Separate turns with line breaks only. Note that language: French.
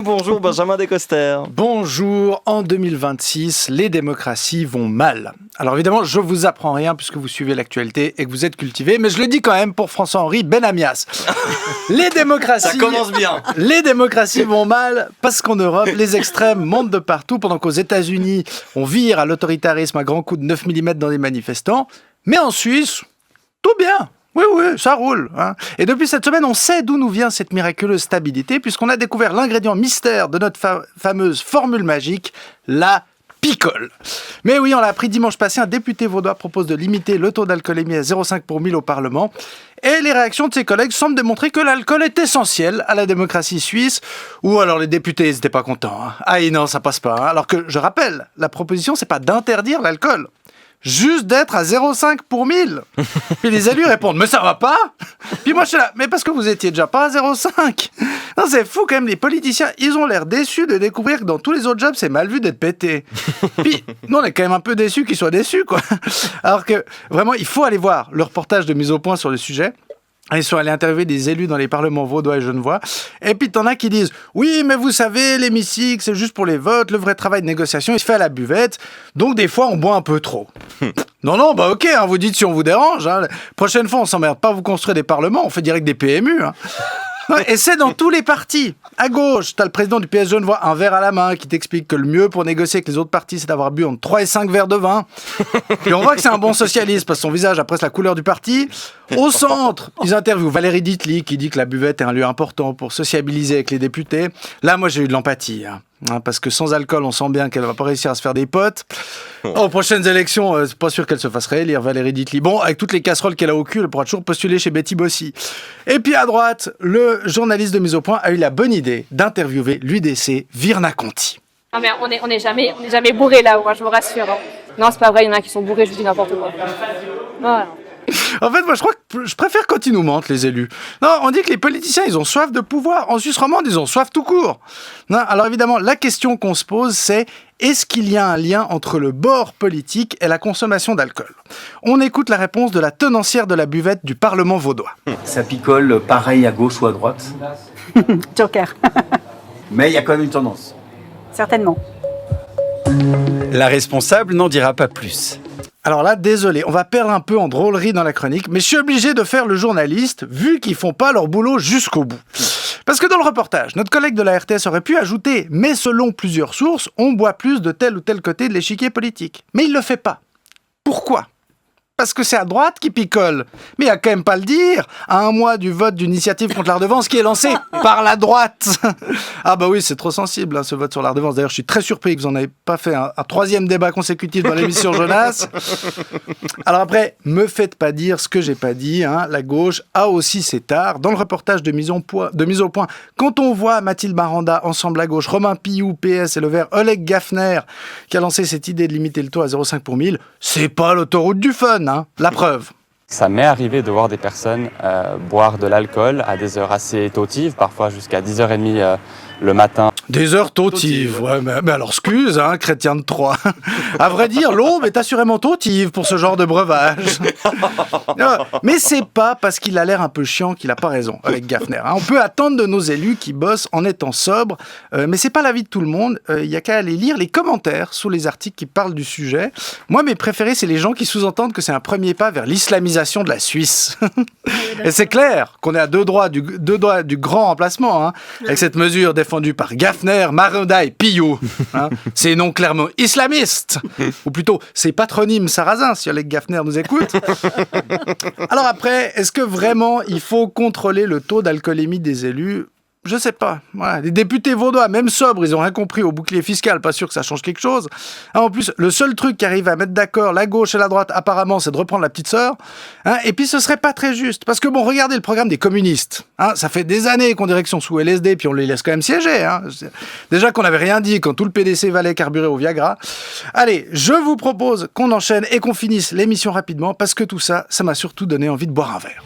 Bonjour Benjamin Descoster.
Bonjour, en 2026, les démocraties vont mal. Alors évidemment, je vous apprends rien puisque vous suivez l'actualité et que vous êtes cultivé, mais je le dis quand même pour François-Henri Benamias. Les démocraties...
Ça commence bien.
Les démocraties vont mal parce qu'en Europe, les extrêmes montent de partout pendant qu'aux États-Unis, on vire à l'autoritarisme à grands coups de 9 mm dans les manifestants. Mais en Suisse, tout bien. Oui, ça roule. Hein. Et depuis cette semaine, on sait d'où nous vient cette miraculeuse stabilité, puisqu'on a découvert l'ingrédient mystère de notre fameuse formule magique, la picole. Mais oui, on l'a appris dimanche passé, un député vaudois propose de limiter le taux d'alcoolémie à 0,5 pour 1000 au Parlement. Et les réactions de ses collègues semblent démontrer que l'alcool est essentiel à la démocratie suisse. Ou alors les députés, ils n'étaient pas contents. Hein. Ah non, ça passe pas. Hein. Alors que, je rappelle, la proposition, c'est pas d'interdire l'alcool. Juste d'être à 0,5 pour 1000. Puis les élus répondent, mais ça va pas. Puis moi je suis là, mais parce que vous étiez déjà pas à 0,5. Non, c'est fou quand même, les politiciens, ils ont l'air déçus de découvrir que dans tous les autres jobs, c'est mal vu d'être pété. Puis nous on est quand même un peu déçus qu'ils soient déçus, quoi. Alors que vraiment, il faut aller voir le reportage de Mise au Point sur le sujet. Ils sont allés interviewer des élus dans les parlements vaudois et genevois. Et puis, t'en as qui disent « Oui, mais vous savez, l'hémicycle, c'est juste pour les votes. Le vrai travail de négociation, il se fait à la buvette. Donc, des fois, on boit un peu trop. » Non, bah ok, hein, vous dites si on vous dérange. Hein. Prochaine fois, on s'emmerde pas à vous construire des parlements. On fait direct des PMU. Hein. Et c'est dans tous les partis. À gauche, t'as le président du PS Genevois, un verre à la main, qui t'explique que le mieux pour négocier avec les autres partis, c'est d'avoir bu entre 3 et 5 verres de vin. Puis on voit que c'est un bon socialiste, parce que son visage a presque la couleur du parti. Au centre, ils interviewent Valérie Ditli, qui dit que la buvette est un lieu important pour sociabiliser avec les députés. Là, moi, j'ai eu de l'empathie. Parce que sans alcool, on sent bien qu'elle va pas réussir à se faire des potes. Aux prochaines élections, c'est pas sûr qu'elle se fasse réélire, Valérie Ditli. Bon, avec toutes les casseroles qu'elle a au cul, elle pourra toujours postuler chez Betty Bossy. Et puis à droite, le journaliste de Mise au Point a eu la bonne idée d'interviewer l'UDC Virna Conti.
Non mais on est jamais bourré là, moi je vous rassure. Hein. Non, c'est pas vrai, il y en a qui sont bourrés, je vous dis n'importe quoi. Voilà.
En fait, moi, je crois que je préfère quand ils nous mentent, les élus. Non, on dit que les politiciens, ils ont soif de pouvoir. En Suisse romande, ils ont soif tout court. Non, alors évidemment, la question qu'on se pose, c'est est-ce qu'il y a un lien entre le bord politique et la consommation d'alcool ? On écoute la réponse de la tenancière de la buvette du Parlement vaudois.
Ça picole pareil à gauche ou à droite.
Joker.
Mais il y a quand même une tendance.
Certainement.
La responsable n'en dira pas plus.
Alors là, désolé, on va perdre un peu en drôlerie dans la chronique, mais je suis obligé de faire le journaliste, vu qu'ils font pas leur boulot jusqu'au bout. Parce que dans le reportage, notre collègue de la RTS aurait pu ajouter « Mais selon plusieurs sources, on boit plus de tel ou tel côté de l'échiquier politique. » Mais il le fait pas. Pourquoi ? Parce que c'est à droite qui picole. Mais il n'y a quand même pas le dire, à un mois du vote d'une initiative contre la redevance qui est lancée par la droite. Ah bah oui, c'est trop sensible, hein, ce vote sur la redevance. D'ailleurs, je suis très surpris que vous n'en ayez pas fait un troisième débat consécutif dans l'émission Jonas. Alors après, me faites pas dire ce que j'ai pas dit. Hein. La gauche a aussi ses tares. Dans le reportage de Mise au Point, quand on voit Mathilde Maranda, Ensemble à gauche, Romain Pillou, PS et le vert, Oleg Gafner, qui a lancé cette idée de limiter le taux à 0,5 pour 1000, c'est pas l'autoroute du fun. Hein, la preuve.
Ça m'est arrivé de voir des personnes boire de l'alcool à des heures assez tôtives, parfois jusqu'à 10h30 le matin.
Des heures tôtives, ouais, mais alors excuse, hein, chrétien de Troyes. À vrai dire, l'aube est assurément tôtive pour ce genre de breuvage. Mais c'est pas parce qu'il a l'air un peu chiant qu'il a pas raison, avec Gafner. Hein. On peut attendre de nos élus qui bossent en étant sobres, mais c'est pas l'avis de tout le monde. Il y a qu'à aller lire les commentaires sous les articles qui parlent du sujet. Moi, mes préférés, c'est les gens qui sous-entendent que c'est un premier pas vers l'islamisation de la Suisse. Et c'est clair qu'on est à deux doigts du grand remplacement, hein, avec cette mesure défendue par Gafner, Maranda et Pillou. Hein. C'est non clairement islamiste. Ou plutôt, c'est patronyme sarrasin, si Oleg Gafner nous écoute. Alors après, est-ce que vraiment il faut contrôler le taux d'alcoolémie des élus ? Je sais pas. Voilà. Les députés vaudois, même sobres, ils ont rien compris au bouclier fiscal. Pas sûr que ça change quelque chose. Hein, en plus, le seul truc qui arrive à mettre d'accord la gauche et la droite, apparemment, c'est de reprendre la petite sœur. Hein, et puis, ce serait pas très juste. Parce que bon, regardez le programme des communistes. Hein, ça fait des années qu'on dirait qu'ils sont sous LSD, puis on les laisse quand même siéger. Hein. Déjà qu'on n'avait rien dit quand tout le PDC valait carburer au Viagra. Allez, je vous propose qu'on enchaîne et qu'on finisse l'émission rapidement, parce que tout ça, ça m'a surtout donné envie de boire un verre.